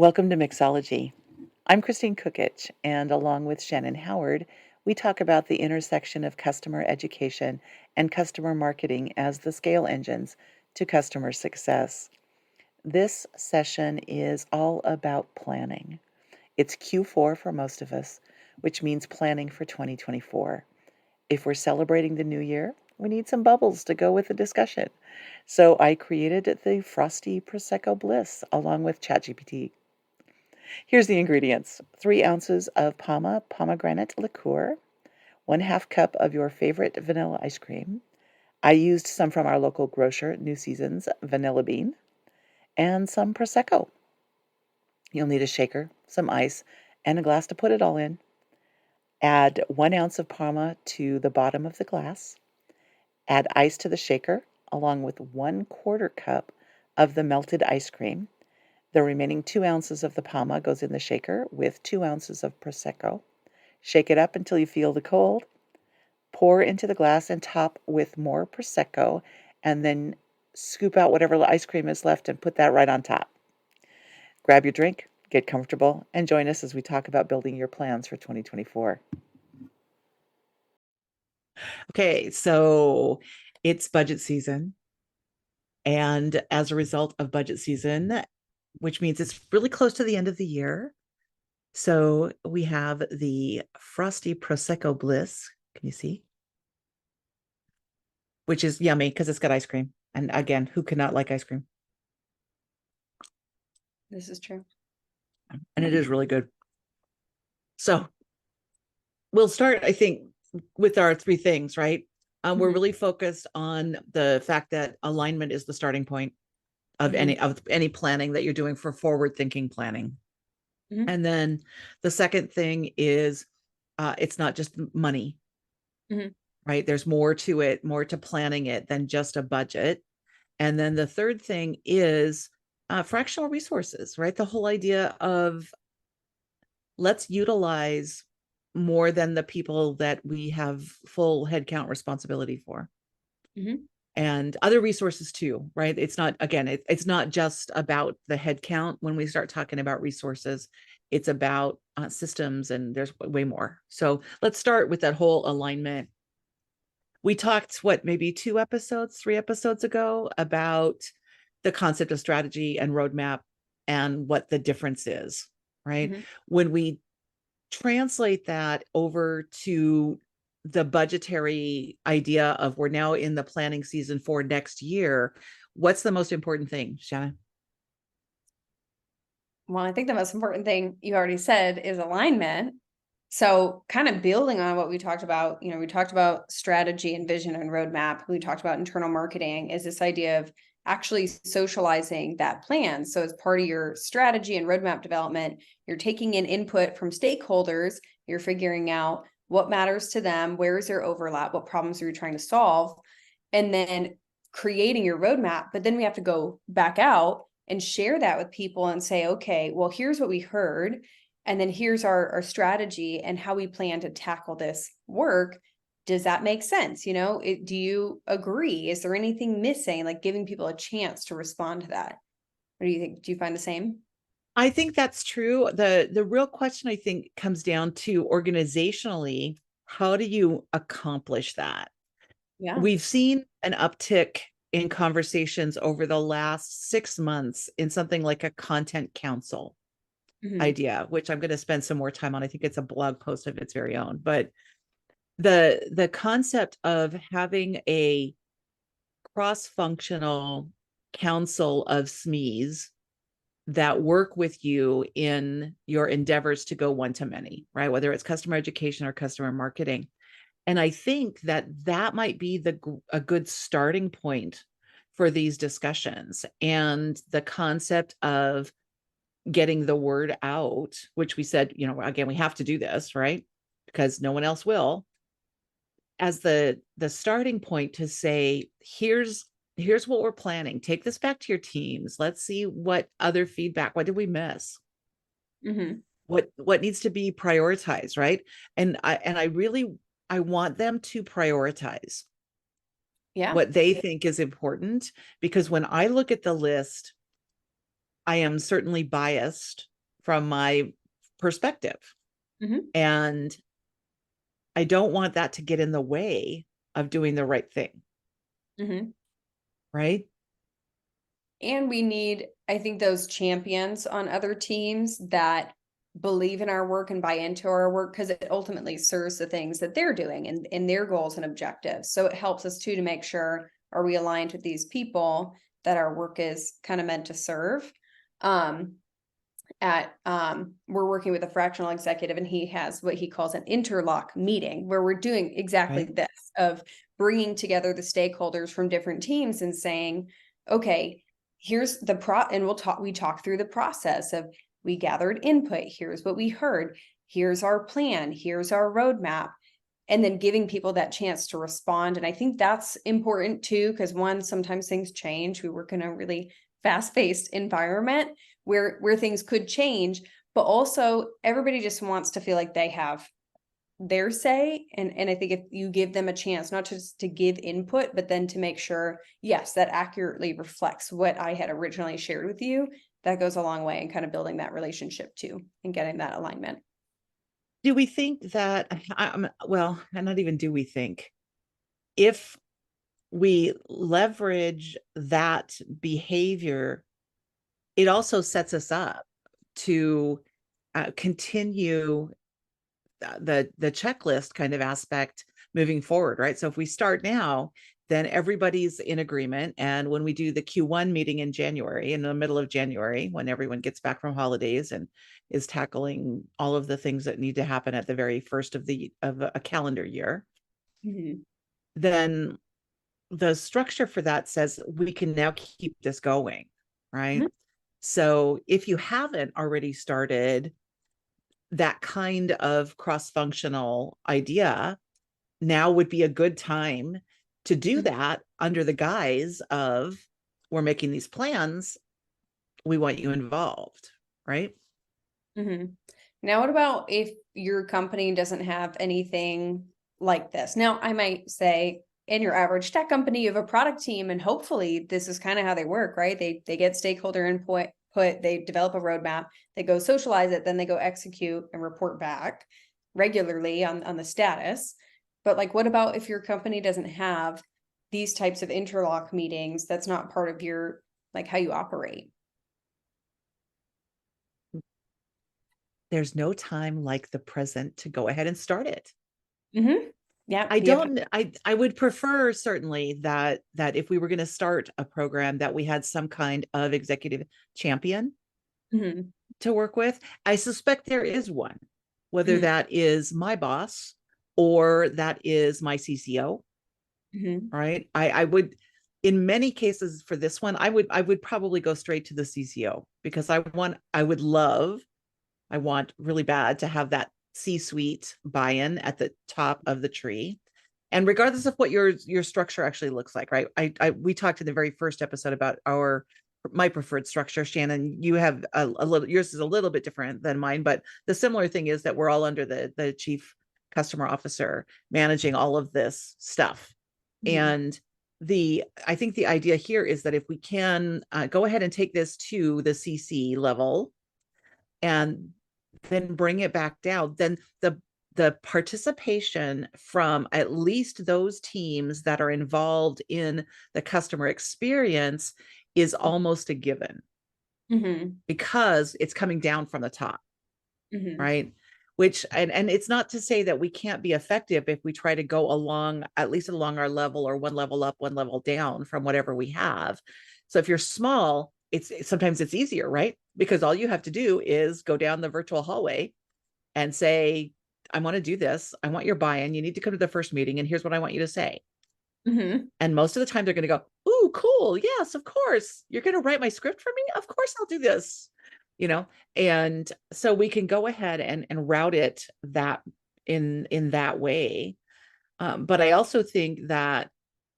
Welcome to Mixology. I'm Christine Cookich, and along with Shannon Howard, we talk about the intersection of customer education and customer marketing as the scale engines to customer success. This session is all about planning. It's Q4 for most of us, which means planning for 2024. If we're celebrating the new year, we need some bubbles to go with the discussion. So I created the Frosty Prosecco Bliss along with ChatGPT. Here's the ingredients: 3 ounces of pomegranate liqueur, 1/2 cup of your favorite vanilla ice cream. I used some from our local grocer, New Seasons Vanilla Bean, and some Prosecco. You'll need a shaker, some ice, and a glass to put it all in. Add 1 ounce of Parma to the bottom of the glass. Add ice to the shaker, along with 1/4 cup of the melted ice cream. The remaining 2 ounces of the Parma goes in the shaker with 2 ounces of Prosecco. Shake it up until you feel the cold. Pour into the glass and top with more Prosecco, and then scoop out whatever ice cream is left and put that right on top. Grab your drink, get comfortable, and join us as we talk about building your plans for 2024. Okay, so it's budget season. And as a result of budget season, which means it's really close to the end of the year, so we have the Frosty Prosecco Bliss. Can you see? Which is yummy because it's got ice cream. And again, who cannot like ice cream? This is true. And it is really good. So we'll start, I think, with our 3 things, right? We're really focused on the fact that alignment is the starting point of any planning that you're doing for forward-thinking planning. And then the second thing is it's not just money, right? There's more to it, more to planning it than just a budget. And then the third thing is fractional resources, right? The whole idea of let's utilize more than the people that we have full headcount responsibility for. And other resources too, right? It's not, again, it's not just about the headcount. When we start talking about resources, it's about systems, and there's way more. So let's start with that whole alignment. We talked, maybe 3 episodes ago about the concept of strategy and roadmap and what the difference is, right? When we translate that over to the budgetary idea of we're now in the planning season for next year, what's the most important thing, Shannon? Well, I think the most important thing you already said is alignment. So kind of building on what we talked about, we talked about strategy and vision and roadmap. We talked about internal marketing is this idea of actually socializing that plan. So as part of your strategy and roadmap development, you're taking in input from stakeholders, you're figuring out what matters to them, where is there overlap, what problems are you trying to solve, and then creating your roadmap. But then we have to go back out and share that with people and say, okay, well, here's what we heard. And then here's our strategy and how we plan to tackle this work. Does that make sense? Do you agree? Is there anything missing? Like giving people a chance to respond to that. What do you think? Do you find the same? I think that's true. The real question, I think, comes down to organizationally, how do you accomplish that? Yeah. We've seen an uptick in conversations over the last 6 months in something like a content council idea, which I'm going to spend some more time on. I think it's a blog post of its very own. But the concept of having a cross-functional council of SMEs that work with you in your endeavors to go one to many, right? Whether it's customer education or customer marketing. And I think that might be a good starting point for these discussions. And the concept of getting the word out, which we said, again, we have to do this, right? Because no one else will, as the starting point to say, here's what we're planning. Take this back to your teams. Let's see what other feedback, what did we miss? What needs to be prioritized, right? And I want them to prioritize what they think is important, because when I look at the list, I am certainly biased from my perspective. Mhm. And I don't want that to get in the way of doing the right thing, Mhm. right? And we need, I think, those champions on other teams that believe in our work and buy into our work because it ultimately serves the things that they're doing and their goals and objectives. So it helps us too to make sure, are we aligned with these people that our work is kind of meant to serve? Um, we're working with a fractional executive, and he has what he calls an interlock meeting where we're doing exactly Right. this, of bringing together the stakeholders from different teams and saying, okay, here's the and we talk through the process of, we gathered input, here's what we heard, here's our plan, here's our roadmap, and then giving people that chance to respond. And I think that's important too, because one, sometimes things change. We work in a really fast-paced environment where things could change, but also everybody just wants to feel like they have their say. And I think if you give them a chance, not just to give input, but then to make sure, yes, that accurately reflects what I had originally shared with you, that goes a long way in kind of building that relationship too and getting that alignment. Do we think that, well, and not even do we think, if we leverage that behavior, it also sets us up to continue the checklist kind of aspect moving forward, right? So if we start now, then everybody's in agreement. And when we do the Q1 meeting in January, in the middle of January, when everyone gets back from holidays and is tackling all of the things that need to happen at the very first of a calendar year, Mhm. then the structure for that says we can now keep this going, right? Mhm. So if you haven't already started that kind of cross-functional idea, now would be a good time to do that under the guise of, we're making these plans, we want you involved, right? Mhm. Now, what about if your company doesn't have anything like this? Now, I might say, in your average tech company, you have a product team, and hopefully this is kind of how they work, right? They get stakeholder input, they develop a roadmap, they go socialize it, then they go execute and report back regularly on the status. But like, what about if your company doesn't have these types of interlock meetings? That's not part of your, like, how you operate. There's no time like the present to go ahead and start it. Mm-hmm. Yeah, I you have. don't I would prefer certainly that if we were going to start a program, that we had some kind of executive champion Mhm. to work with. I suspect there is one, whether Mhm. that is my boss or that is my CCO, Mhm. right? I would, in many cases for this one, I would probably go straight to the CCO, because I want really bad to have that C-suite buy-in at the top of the tree. And regardless of what your structure actually looks like, right? We talked in the very first episode about my preferred structure. Shannon, you have a little, yours is a little bit different than mine, but the similar thing is that we're all under the chief customer officer managing all of this stuff. Mhm. And I think the idea here is that if we can go ahead and take this to the CC level and then bring it back down, then the participation from at least those teams that are involved in the customer experience is almost a given, Mhm. because it's coming down from the top, Mhm. right? Which, and it's not to say that we can't be effective if we try to go along, at least along our level, or one level up, one level down from whatever we have. So if you're small, sometimes it's easier, right? Because all you have to do is go down the virtual hallway and say, I want to do this. I want your buy-in. You need to come to the first meeting, and here's what I want you to say. Mhm. And most of the time they're going to go, "Ooh, cool. Yes, of course. You're going to write my script for me? Of course I'll do this." You know, and so we can go ahead and route it that in that way. But I also think that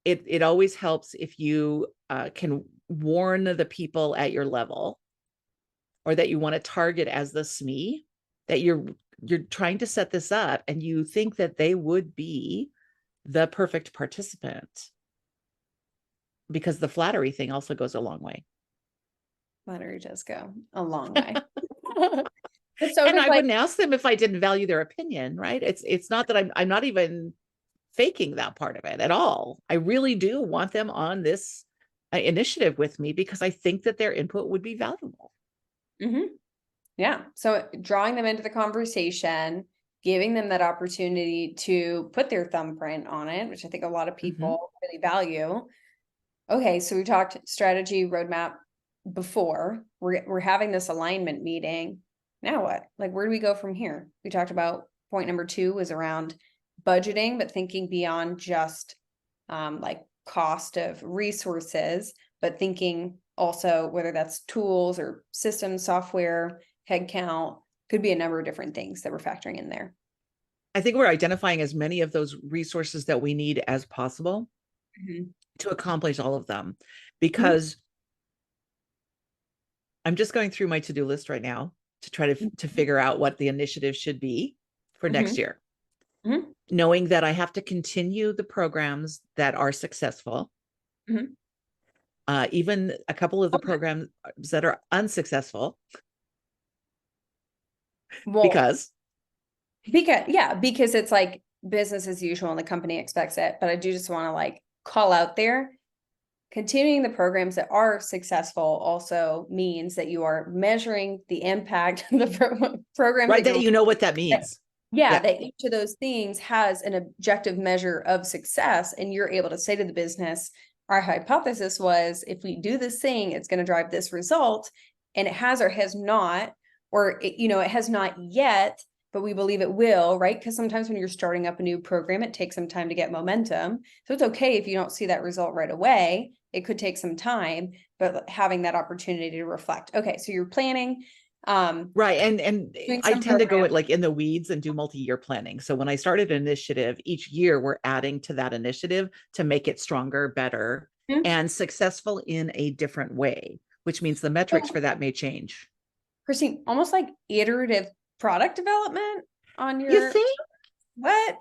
it always helps if you can warn the people at your level, or that you want to target as the SME, that you're trying to set this up and you think that they would be the perfect participant, because the flattery thing also goes a long way. Flattery does go a long way. But so if And it's I like, wouldn't ask them if I didn't value their opinion, right? It's not that I'm not even faking that part of it at all. I really do want them on this initiative with me because I think that their input would be valuable. mhm, yeah. So drawing them into the conversation, giving them that opportunity to put their thumbprint on it, which I think a lot of Mhm. people really value. Okay, so we talked strategy roadmap before. We're having this alignment meeting. Now what? Like, where do we go from here? We talked about point number 2 was around budgeting, but thinking beyond just like cost of resources, but thinking also whether that's tools or systems, software, headcount, could be a number of different things that we're factoring in there. I think we're identifying as many of those resources that we need as possible Mhm. to accomplish all of them Mhm. because I'm just going through my to-do list right now to try to Mhm. figure out what the initiative should be for next Mhm. year, Mhm. knowing that I have to continue the programs that are successful, Mhm. even a couple of the programs that are unsuccessful, Well, because because it's like business as usual and the company expects it. But I do just want to like call out there. Continuing the programs that are successful also means that you are measuring the impact of the programs right, that that you're you know what that means. yeah, Yeah, that each of those things has an objective measure of success, and you're able to say to the business, our hypothesis was if we do this thing, it's going to drive this result, and it has or has not, or it has not yet, but we believe it will, right? Because sometimes when you're starting up a new program, it takes some time to get momentum. So it's okay if you don't see that result right away. It could take some time, but having that opportunity to reflect. Okay, so you're planning, right. And doing I some tend to go programs. it like in the weeds and do multi-year planning. So when I started an initiative, each year we're adding to that initiative to make it stronger, better, and successful in a different way, which means the metrics for So, that may change. Christine, almost like iterative product development on You your think? what?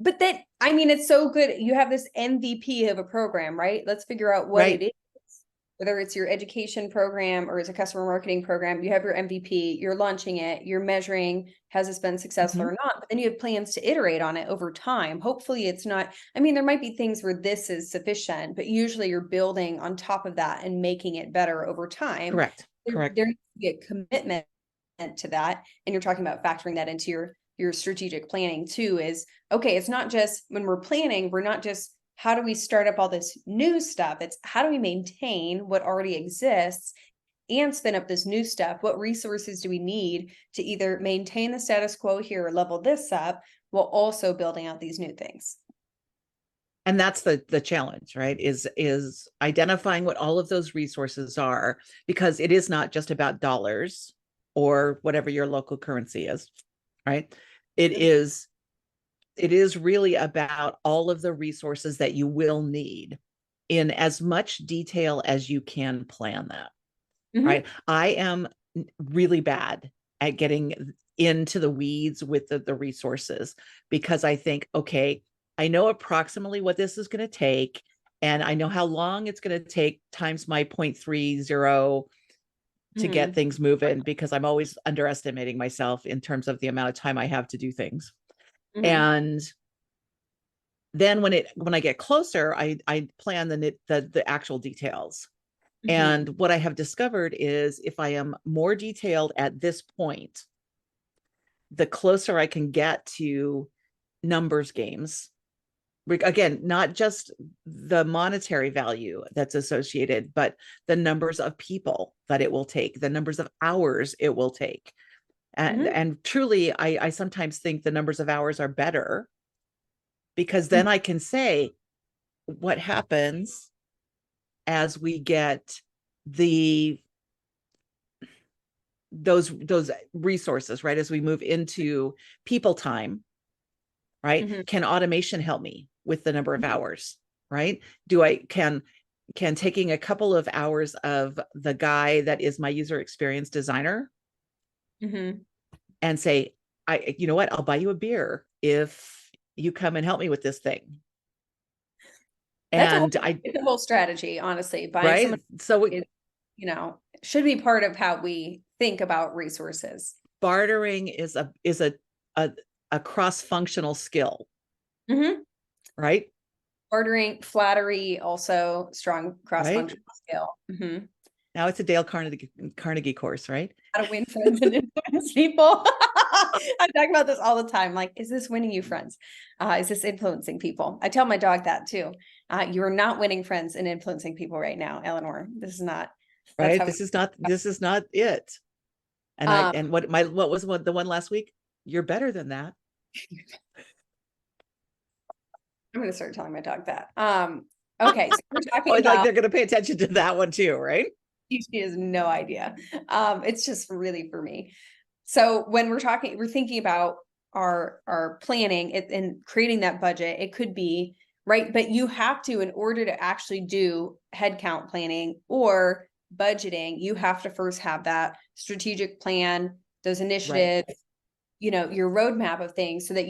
But that, I mean, it's so good. You have this MVP of a program, right? Let's figure out what it Right. is. Whether it's your education program or it's a customer marketing program, you have your MVP, you're launching it, you're measuring, has this been successful Mhm. or not? But then you have plans to iterate on it over time. Hopefully, it's not, I mean, there might be things where this is sufficient, but usually you're building on top of that and making it better over time. Correct. Correct. There needs to be a commitment to that. And you're talking about factoring that into your strategic planning too, is okay, it's not just when we're planning, we're not just how do we start up all this new stuff? It's how do we maintain what already exists and spin up this new stuff? What resources do we need to either maintain the status quo here or level this up while also building out these new things? And that's the challenge, right? Is identifying what all of those resources are, because it is not just about dollars or whatever your local currency is, right? It is it is really about all of the resources that you will need in as much detail as you can plan that, right? Mm-hmm. I am really bad at getting into the weeds with the resources because I think, okay, I know approximately what this is going to take, and I know how long it's going to take times my 0.30 to get Mm-hmm. things moving because I'm always underestimating myself in terms of the amount of time I have to do things. Mm-hmm. And then when I get closer, I plan the actual details. Mm-hmm. And what I have discovered is if I am more detailed at this point, the closer I can get to numbers games. Again, not just the monetary value that's associated, but the numbers of people that it will take, the numbers of hours it will take. Mm-hmm. And truly, I sometimes think the numbers of hours are better because then I can say what happens as we get the those resources, right? As we move into people time, right? Mm-hmm. Can automation help me with the number of Mm-hmm. hours, right? Do I can taking a couple of hours of the guy that is my user experience designer Mm-hmm. and say, you know what, I'll buy you a beer if you come and help me with this thing. That's a And whole, it's a whole strategy, honestly. Buying someone right. So is, should be part of how we think about resources. Bartering is a cross-functional skill, Mm-hmm. right? Ordering, flattery, also strong Right. cross-functional skill. Mm-hmm. Now it's a Dale Carnegie course, right? How to win friends and influence people. I talk about this all the time. Like, is this winning you friends? Is this influencing people? I tell my dog that too. You are not winning friends and influencing people right now, Eleanor. This is not. That's Right. how. This is not it. And Um, what was the one last week? You're better than that. I'm going to start telling my dog that. Okay, so we're Oh, talking like about. they're going to pay attention to that one too, right? She has no idea. It's just really for me. So when we're thinking about our planning and creating that budget, it could be right, but you have to, in order to actually do headcount planning or budgeting, you have to first have that strategic plan, those Right. initiatives, your roadmap of things so that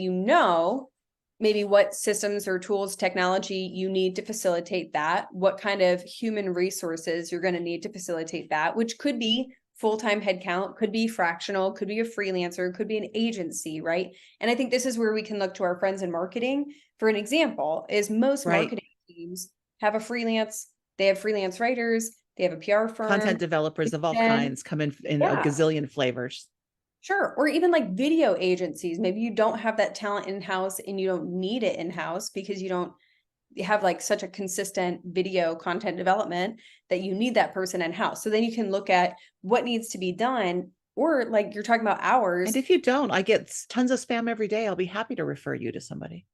maybe what systems or tools, technology you need to facilitate that, what kind of human resources you're going to need to facilitate that, which could be full-time headcount, could be fractional, could be a freelancer, could be an agency, right? And I think this is where we can look to our friends in marketing for an example, is most Right. marketing teams have they have freelance writers, they have a PR firm. Content developers of all And kinds come in a yeah, gazillion flavors. sure. Or even like video agencies. Maybe you don't have that talent in-house and you don't need it in-house because you don't have like such a consistent video content development that you need that person in-house. So then you can look at what needs to be done, or like you're talking about And hours. if you don't, I get tons of spam every day. I'll be happy to refer you to somebody.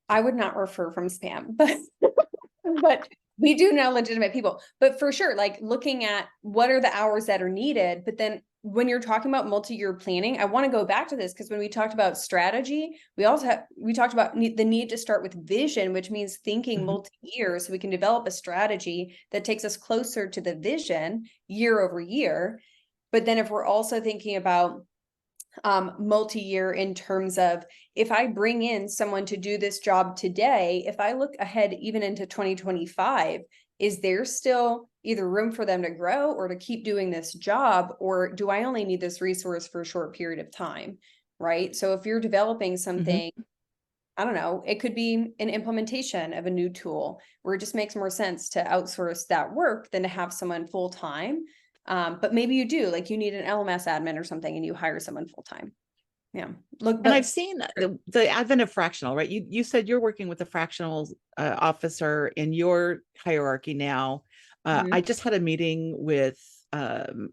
I would not refer from spam, but we do know legitimate people. But for sure, like looking at what are the hours that are needed, but then when you're talking about multi-year planning, I want to go back to this because when we talked about strategy, we talked about the need to start with vision, which means thinking Mhm. multi-year so we can develop a strategy that takes us closer to the vision year over year. But then if we're also thinking about multi-year in terms of, if I bring in someone to do this job today, if I look ahead even into 2025, is there still either room for them to grow or to keep doing this job, or do I only need this resource for a short period of time? Right. So if you're developing Mhm. something, I don't know, it could be an implementation of a new tool where it just makes more sense to outsource that work than to have someone full time. But maybe you do, like you need an LMS admin or something and you hire someone full time. Yeah. Look, And I've but seen the advent of fractional, right? You said you're working with a fractional officer in your hierarchy now. Mhm. I just had a meeting with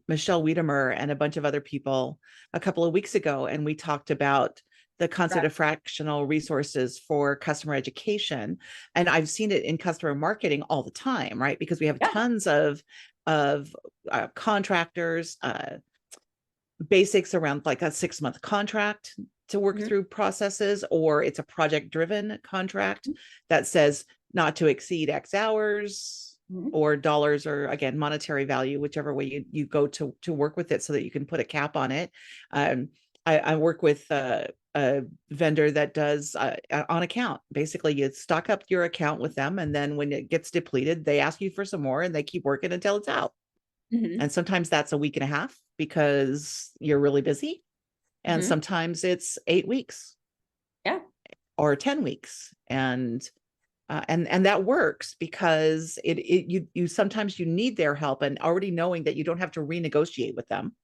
Michelle Wiedemer and a bunch of other people a couple of weeks ago, and we talked about the concept Right. of fractional resources for customer education. And I've seen it in customer marketing all the time, right? Because we have Yeah. tons of contractors, basics around like a 6-month contract to work Mhm. through processes, or it's a project driven contract that says not to exceed X hours Mhm. or dollars, or again, monetary value, whichever way you go to work with it so that you can put a cap on it. Um, I work with a vendor that does on account. Basically, you stock up your account with them, and then when it gets depleted, they ask you for some more and they keep working until it's out. Mhm. And sometimes that's a week and a half because you're really busy. And Mhm. sometimes it's 8 weeks Yeah. or 10 weeks. And that works because you sometimes you need their help, and already knowing that you don't have to renegotiate with them,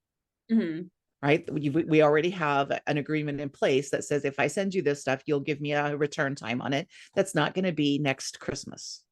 Mhm. right? We already have an agreement in place that says if I send you this stuff, you'll give me a return time on it. That's not going to be next Christmas,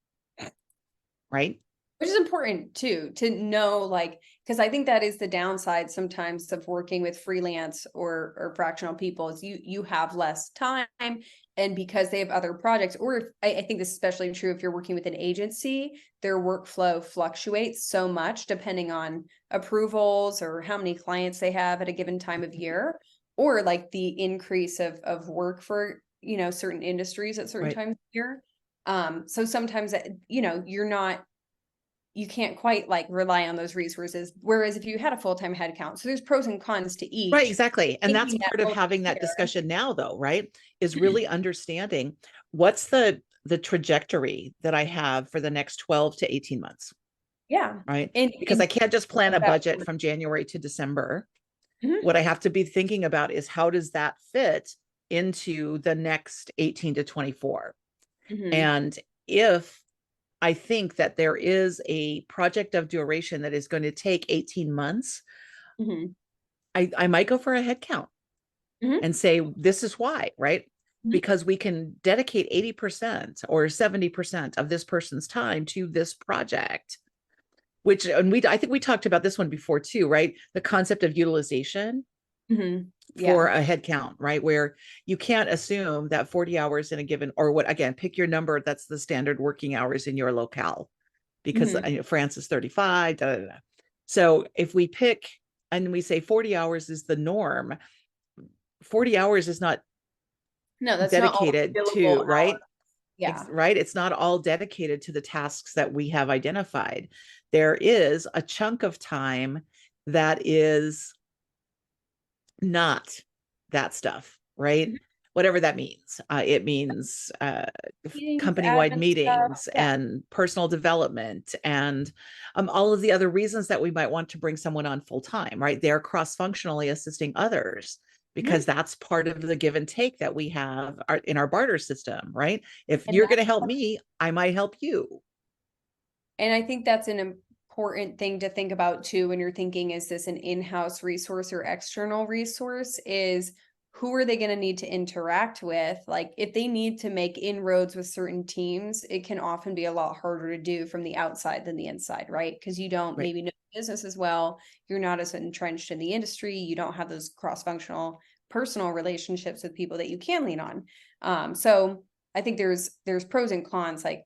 right? Which is important too, to know, like, because I think that is the downside sometimes of working with freelance or fractional people, is you have less time, and because they have other projects, or if I think this is especially true if you're working with an agency, their workflow fluctuates so much depending on approvals or how many clients they have at a given time of year, or like the increase of work for certain industries at certain Right. times of year. So sometimes you can't quite like rely on those resources. Whereas if you had a full-time headcount, so there's pros and cons to Right, each. exactly. And that's Thinking that part of having that multi-year, discussion now, though, right? Is really understanding what's the trajectory that I have for the next 12 to 18 months. Yeah. right? Because And I can't just plan a that budget work. from January to December. Mhm, What I have to be thinking about is how does that fit into the next 18 to 24? mhm, And if I think that there is a project of duration that is going to take 18 months, mhm, I might go for a head count mhm, and say, this is why, right? mhm. Because we can dedicate 80% or 70% of this person's time to this project, which, and I think we talked about this one before too, right? The concept of utilization Mhm. for Yeah. a head count, right? Where you can't assume that 40 hours in a given, or what, again, pick your number that's the standard working hours in your locale, because Mhm. France is 35. Da, da, da. So if we pick and we say 40 hours is the norm, 40 hours is not No, that's not all dedicated billable to, hours. right? Yeah. Right? It's not all dedicated to the tasks that we have identified. There is a chunk of time that is not that stuff, right? Mhm. Whatever that means. It means Meetings, company-wide admin stuff. meetings Yeah. and personal development and all of the other reasons that we might want to bring someone on full time, right? They're cross-functionally assisting others because Mhm. that's part of the give and take that we have in our barter system, right? If And you're going that to help me, I might help you. And I think that's an important thing to think about too when you're thinking, is this an in-house resource or external resource? Is who are they going to need to interact with? Like if they need to make inroads with certain teams, it can often be a lot harder to do from the outside than the inside, right? Because you don't Right. maybe know the business as well. You're not as entrenched in the industry. You don't have those cross-functional personal relationships with people that you can lean on. So I think there's pros and cons. Like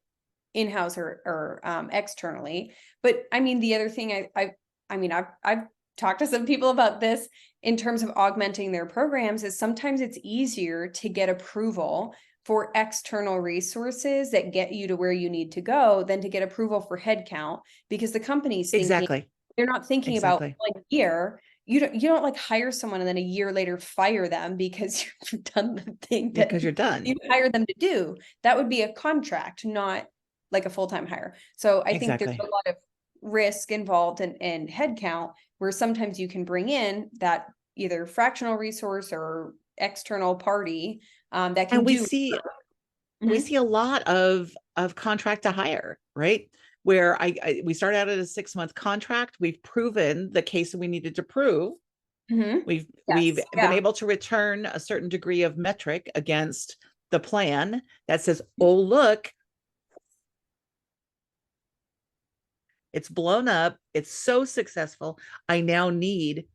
in-house or externally. But I mean, the other thing I mean, I've talked to some people about this in terms of augmenting their programs is sometimes it's easier to get approval for external resources that get you to where you need to go than to get approval for headcount because the company's thinking Exactly. they're not thinking about Exactly. 1 year. You don't like hire someone and then a year later fire them because you've done the thing that Because you're done. you hired them to do. That would be a contract, not like a full-time hire. So I think there's a Exactly. lot of risk involved in headcount where sometimes you can bring in that either fractional resource or external party that can And do. we Mhm, see a lot of contract to hire, right? Where we start out at a 6 month contract. We've proven the case that we needed to prove. mhm. We've Yes, been yeah. able to return a certain degree of metric against the plan that says, oh, look, it's blown up. It's so successful. I now need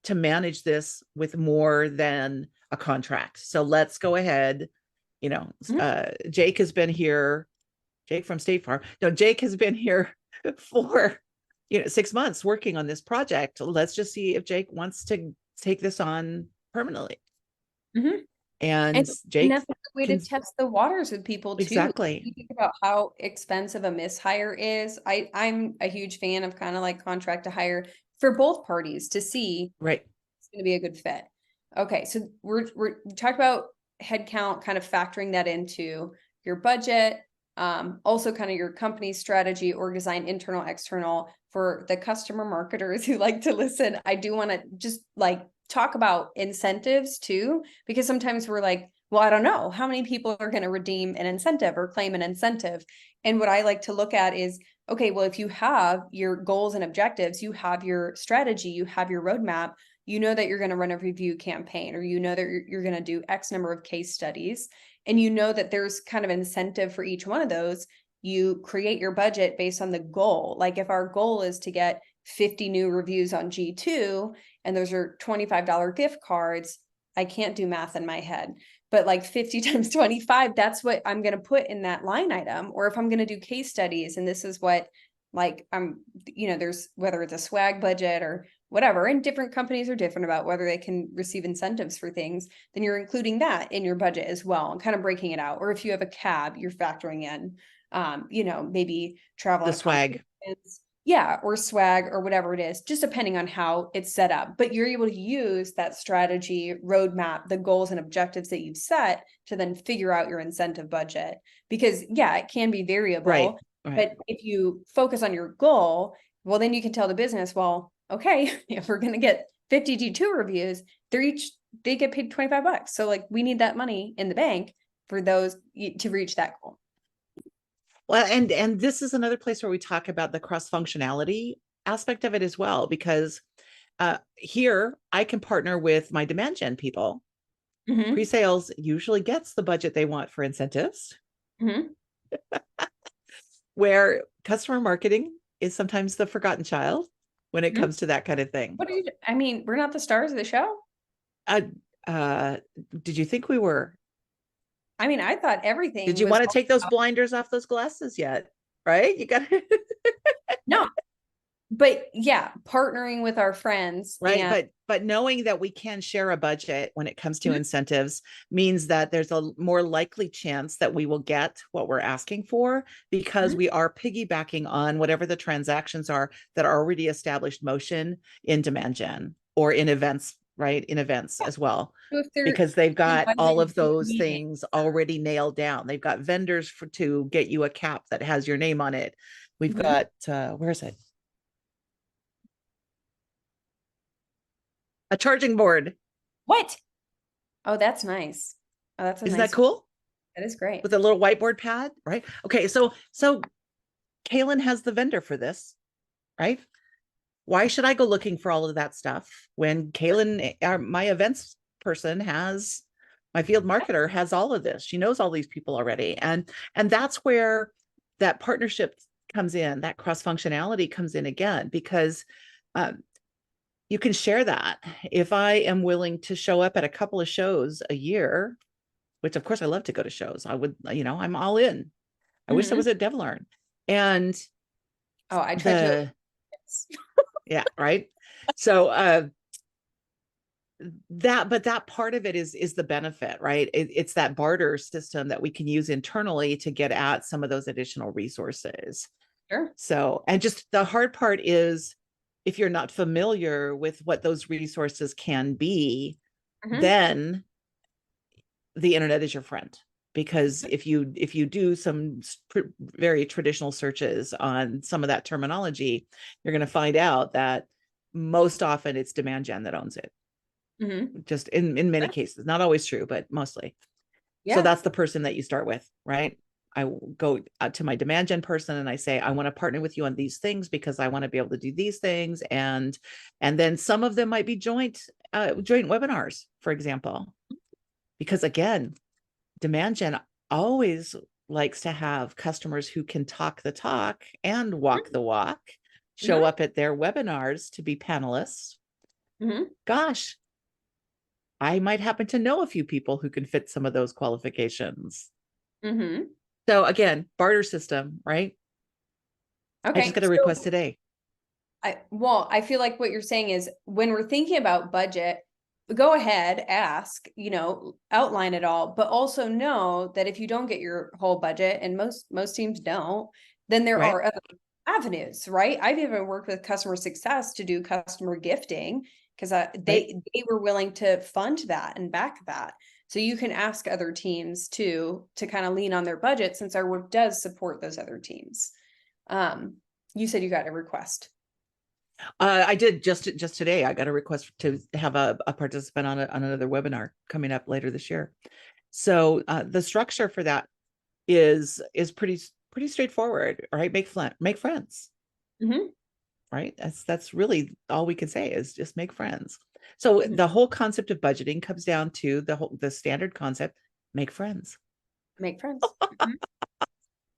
to manage this with more than a contract. So let's go ahead. Mhm, Jake has been here. Jake from State Farm. No, Jake has been here for 6 months working on this project. Let's just see if Jake wants to take this on permanently. mhm. And And and Jake that's a good way to can test the waters with people too. exactly You think about how expensive a mishire is. I'm a huge fan of kind of like contract to hire for both parties to see right. it's going to be a good fit. Okay, so we talked about headcount, kind of factoring that into your budget, also kind of your company strategy or design internal, external for the customer marketers who like to listen. I do want to just like talk about incentives too, because sometimes we're like, well, I don't know how many people are going to redeem an incentive or claim an incentive. And what I like to look at is, okay, well, if you have your goals and objectives, you have your strategy, you have your roadmap, you know that you're going to run a review campaign or you know that you're going to do X number of case studies and you know that there's kind of incentive for each one of those. You create your budget based on the goal. Like if our goal is to get 50 new reviews on G2 and those are $25 gift cards, I can't do math in my head, but like 50 times 25, that's what I'm going to put in that line item. Or if I'm going to do case studies and this is what like there's whether it's a swag budget or whatever, and different companies are different about whether they can receive incentives for things, then you're including that in your budget as well and kind of breaking it out. Or if you have a cab, you're factoring in, maybe travel The and swag. accommodations, yeah, or swag or whatever it is, just depending on how it's set up. But you're able to use that strategy, roadmap, the goals and objectives that you've set to then figure out your incentive budget. Because yeah, it can be Right. variable. Right. But if you focus on your goal, well, then you can tell the business, well, okay, if we're going to get 50 G2 reviews, they get paid $25. So like we need that money in the bank for those to reach that goal. Well, and this is another place where we talk about the cross functionality aspect of it as well, because here I can partner with my demand gen people. Mm-hmm. Pre-sales usually gets the budget they want for incentives, Mm-hmm. where customer marketing is sometimes the forgotten child when it Mm-hmm. comes to that kind of thing. What do you, I mean, we're not the stars of the show. Uh, uh, did you think we were? I mean, I thought Did everything you was want to take those blinders off those glasses yet? Right? You got no, but yeah, partnering with our friends right, and but knowing that we can share a budget when it comes to incentives means that there's a more likely chance that we will get what we're asking for, because we are piggybacking on whatever the transactions are that are already established motion in demand gen or in events, right, in events yeah, as well, so if they're because they've got all of budgeting those meetings things or already nailed down. They've got vendors to get you a cap that has your name on it. We've got where is it, a charging board. what? Oh, that's nice. Oh, that's a Isn't that nice, cool? that is great. With a little whiteboard pad, right? Okay, so Kaylin has the vendor for this, right? Why should I go looking for all of that stuff when Kaylin, my events person, has, my field marketer has all of this? She knows all these people already, and that's where that partnership comes in, that cross functionality comes in again, because um, you can share that. If I am willing to show up at a couple of shows a year, which of course I love to go to shows, I would, I'm all in. I wish I Mhm. was at DevLearn. And Oh, I tried to. the, yeah, right. So but that part of it is the benefit, right? It's that barter system that we can use internally to get at some of those additional resources. Sure. So, and just the hard part is, if you're not familiar with what those resources can be, Mhm. then the internet is your friend, because if you do some very traditional searches on some of that terminology, you're going to find out that most often it's demand gen that owns it, Mhm. just in many Sure. cases, not always true, but mostly. So Yeah. that's the person that you start with, right? I go to my demand gen person and I say, I want to partner with you on these things because I want to be able to do these things, and then some of them might be joint webinars, for example, because again, demand gen always likes to have customers who can talk the talk and walk the walk, show Mhm. up at their webinars to be panelists. Mhm. Gosh, I might happen to know a few people who can fit some of those qualifications. Mhm. So again, barter system, right? I just Okay. got a request So today. I feel like what you're saying is when we're thinking about budget, go ahead, ask, outline it all, but also know that if you don't get your whole budget, and most teams don't, then there Right? are other avenues, right? I've even worked with customer success to do customer gifting because Right? they were willing to fund that and back that. So you can ask other teams to kind of lean on their budget since our work does support those other teams. Um, you said you got a request. I did just today. I got a request to have a participant on another webinar coming up later this year. So the structure for that is pretty straightforward, right? Make friends, Mhm. right? That's really all we can say, is just make friends. So Mhm. the whole concept of budgeting comes down to the standard concept: make friends. Make friends. Mhm.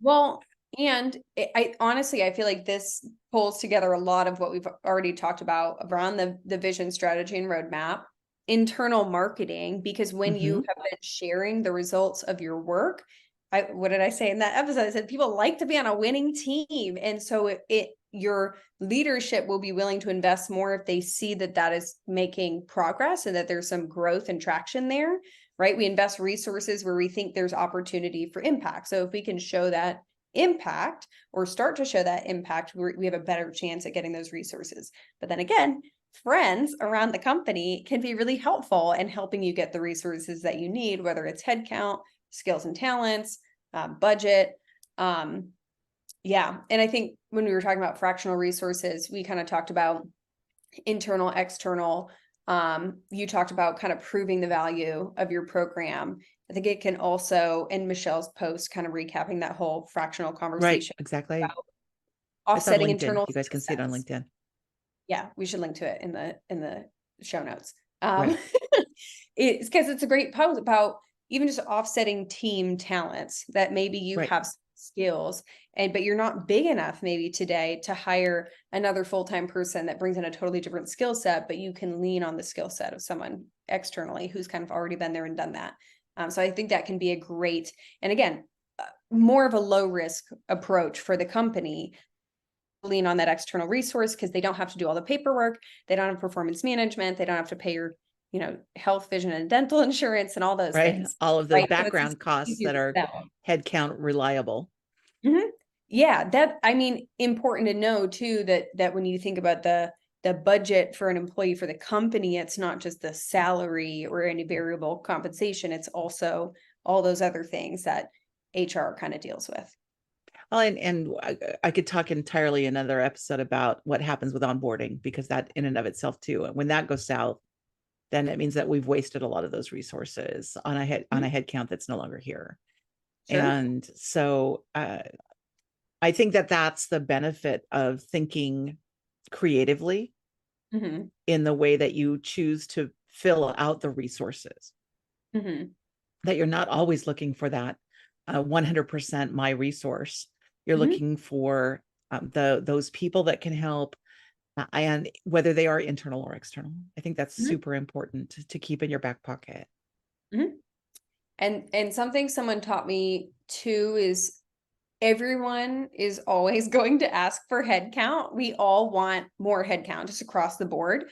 Well, and I honestly, I feel like this pulls together a lot of what we've already talked about around the vision, strategy, and roadmap, internal marketing, because when you Mhm. have been sharing the results of your work, what did I say in that episode? I said people like to be on a winning team, and so your leadership will be willing to invest more if they see that that is making progress and that there's some growth and traction there, right? We invest resources where we think there's opportunity for impact. So if we can show that impact or start to show that impact, we have a better chance at getting those resources. But then again, friends around the company can be really helpful in helping you get the resources that you need, whether it's headcount, skills and talents, budget. Yeah. And I think when we were talking about fractional resources, we kind of talked about internal, external. You talked about kind of proving the value of your program. I think it can also, in Michelle's post, kind of recapping that whole fractional Right, conversation exactly. about It's on offsetting LinkedIn. internal You guys skill can see it on sets. LinkedIn. Yeah, we should link to it in the show notes. Right, It's because it's a great post about even just offsetting team talents that maybe you right. have skills and but you're not big enough maybe today to hire another full-time person that brings in a totally different skill set, but you can lean on the skill set of someone externally who's kind of already been there and done that. So I think that can be a great, and again, more of a low risk approach for the company, lean on that external resource because they don't have to do all the paperwork. They don't have performance management. They don't have to pay your, health, vision, and dental insurance and all those Right. things. All of the Right. So it's just background costs easier that for are them. headcount reliable. Mhm. Yeah, that I mean, important to know too that when you think about the budget for an employee for the company, it's not just the salary or any variable compensation. It's also all those other things that HR kind of deals with. Well, and I could talk entirely another episode about what happens with onboarding, because that in and of itself too, when that goes south, then it means that we've wasted a lot of those resources on Mhm. a head count that's no longer here. Sure. And so I think that that's the benefit of thinking creatively Hmm. in the way that you choose to fill out the resources, Hmm. that you're not always looking for that 100% my resource. You're Hmm. looking for those people that can help, and whether they are internal or external. I think that's Hmm. super important to keep in your back pocket. Hmm. And something someone taught me too is everyone is always going to ask for head count. We all want more head count just across the board.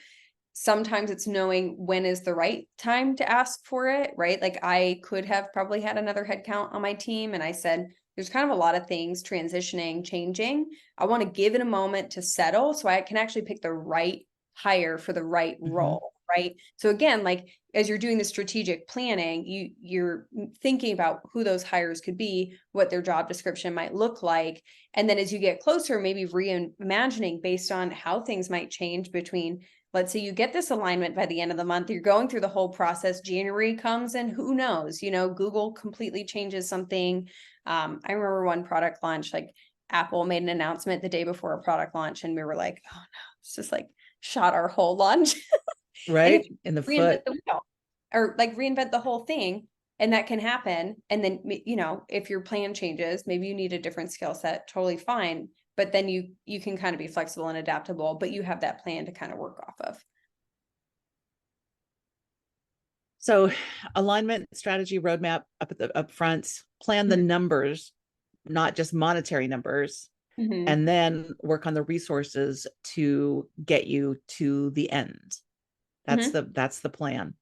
Sometimes it's knowing when is the right time to ask for it, right? Like I could have probably had another head count on my team and I said, there's kind of a lot of things transitioning, changing. I want to give it a moment to settle so I can actually pick the right hire for the right Mm-hmm. role, right? So again, like as you're doing the strategic planning, you're thinking about who those hires could be, what their job description might look like, and then as you get closer, maybe reimagining based on how things might change between, let's say you get this alignment by the end of the month, you're going through the whole process, January comes and who knows, Google completely changes something. I remember one product launch, like Apple made an announcement the day before a product launch and we were like, oh no, it's just like shot our whole launch. And if Right you in the reinvent foot. the wheel or like reinvent the whole thing, and that can happen. And then, if your plan changes, maybe you need a different skill set, totally fine. But then you can kind of be flexible and adaptable, but you have that plan to kind of work off of. So alignment, strategy, roadmap up at the up front, plan the Mhm. numbers, not just monetary numbers, Mhm. and then work on the resources to get you to the end. Mhm. That's the plan.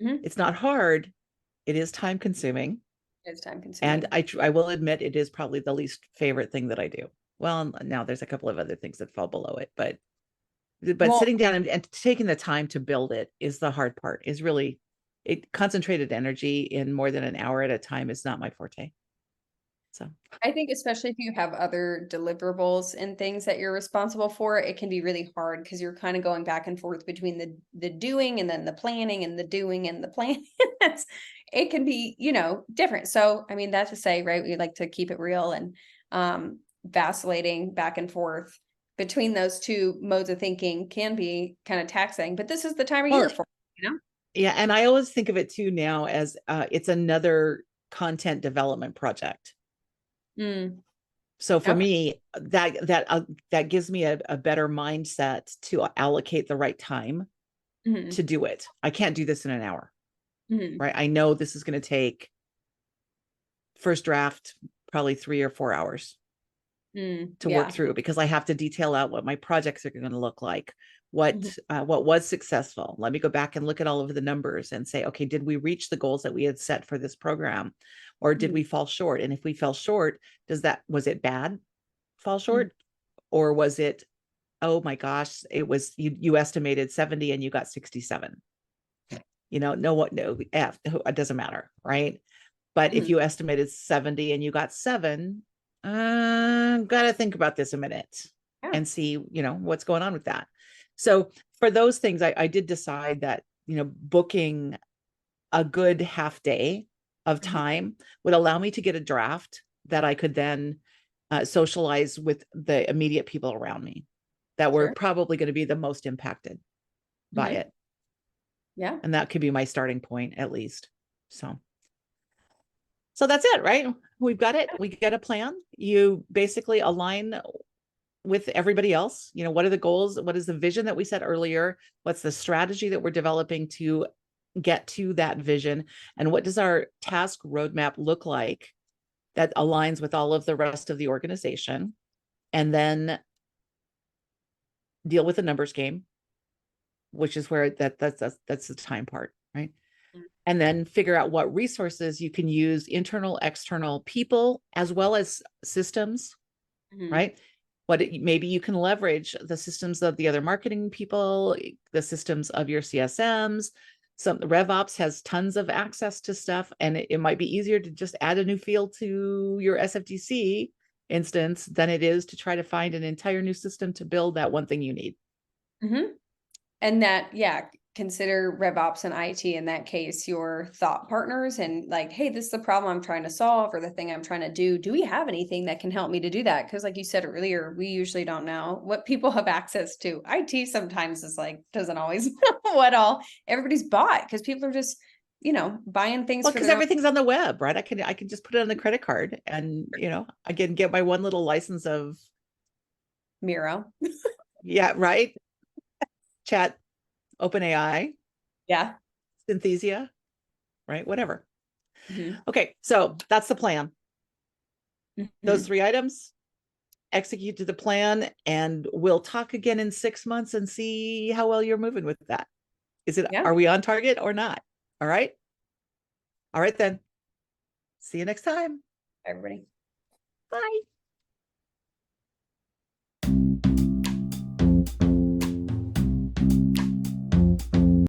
Mhm. It's not hard. It is time consuming. It's time And consuming. I will admit it is probably the least favorite thing that I do. Well, now there's a couple of other things that fall below it, but Well, sitting down and taking the time to build it is the hard part. Is really it concentrated energy in more than an hour at a time is not my forte. So I think especially if you have other deliverables and things that you're responsible for, it can be really hard because you're kind of going back and forth between the doing and then the planning and the doing and the planning. It can be, different. So, I mean, that's to say, right, we like to keep it real and vacillating back and forth between those two modes of thinking can be kind of taxing, but this is the time of well, year for, it, you know? yeah, and I always think of it too now as it's another content development project. Mm, So for okay. me, that gives me a better mindset to allocate the right time Hmm. to do it. I can't do this in an hour, Hmm. right? I know this is going to take first draft probably 3 or 4 hours Mm, to work yeah. through, because I have to detail out what my projects are going to look like, Mhm. what was successful. Let me go back and look at all of the numbers and say, okay, did we reach the goals that we had set for this program, or did Mhm. we fall short? And if we fell short, was it bad fall Mhm. short, or was it, oh my gosh, it was you estimated 70 and you got 67? No, what, no, it doesn't matter, right? But if Mhm. you estimated 70 and you got 7, Gotta think about this a minute Yeah. and see, what's going on with that. So for those things, I did decide that, booking a good half day of Mhm. time would allow me to get a draft that I could then socialize with the immediate people around me that were Sure. probably going to be the most impacted by Hmm. it. Yeah. And that could be my starting point at least. So that's it, right? We've got it. We get a plan. You basically align with everybody else. What are the goals? What is the vision that we set earlier? What's the strategy that we're developing to get to that vision? And what does our task roadmap look like that aligns with all of the rest of the organization? And then deal with the numbers game, which is where that's the time part, right? And then figure out what resources you can use, internal, external people, as well as systems, Hmm. right? Maybe you can leverage the systems of the other marketing people, the systems of your CSMs. Some RevOps has tons of access to stuff, and it might be easier to just add a new field to your SFDC instance than it is to try to find an entire new system to build that one thing you need. Hmm. And that, yeah, consider RevOps and IT in that case your thought partners and like, hey, this is the problem I'm trying to solve or the thing I'm trying to do. Do we have anything that can help me to do that? Because like you said earlier, we usually don't know what people have access to. IT sometimes is like, doesn't always know what all everybody's bought because people are just, buying things Well, for because their own everything's on the web, right? I can just put it on the credit card, and I can get my one little license of, Miro. yeah, right. Chat, OpenAI, Yeah. Synthesia, right? Whatever. Hmm. Okay, so that's the plan. Those Hmm. 3 items, execute to the plan, and we'll talk again in 6 months and see how well you're moving with that. Yeah. Are we on target or not? All right. All right then. See you next time. Everybody. Bye.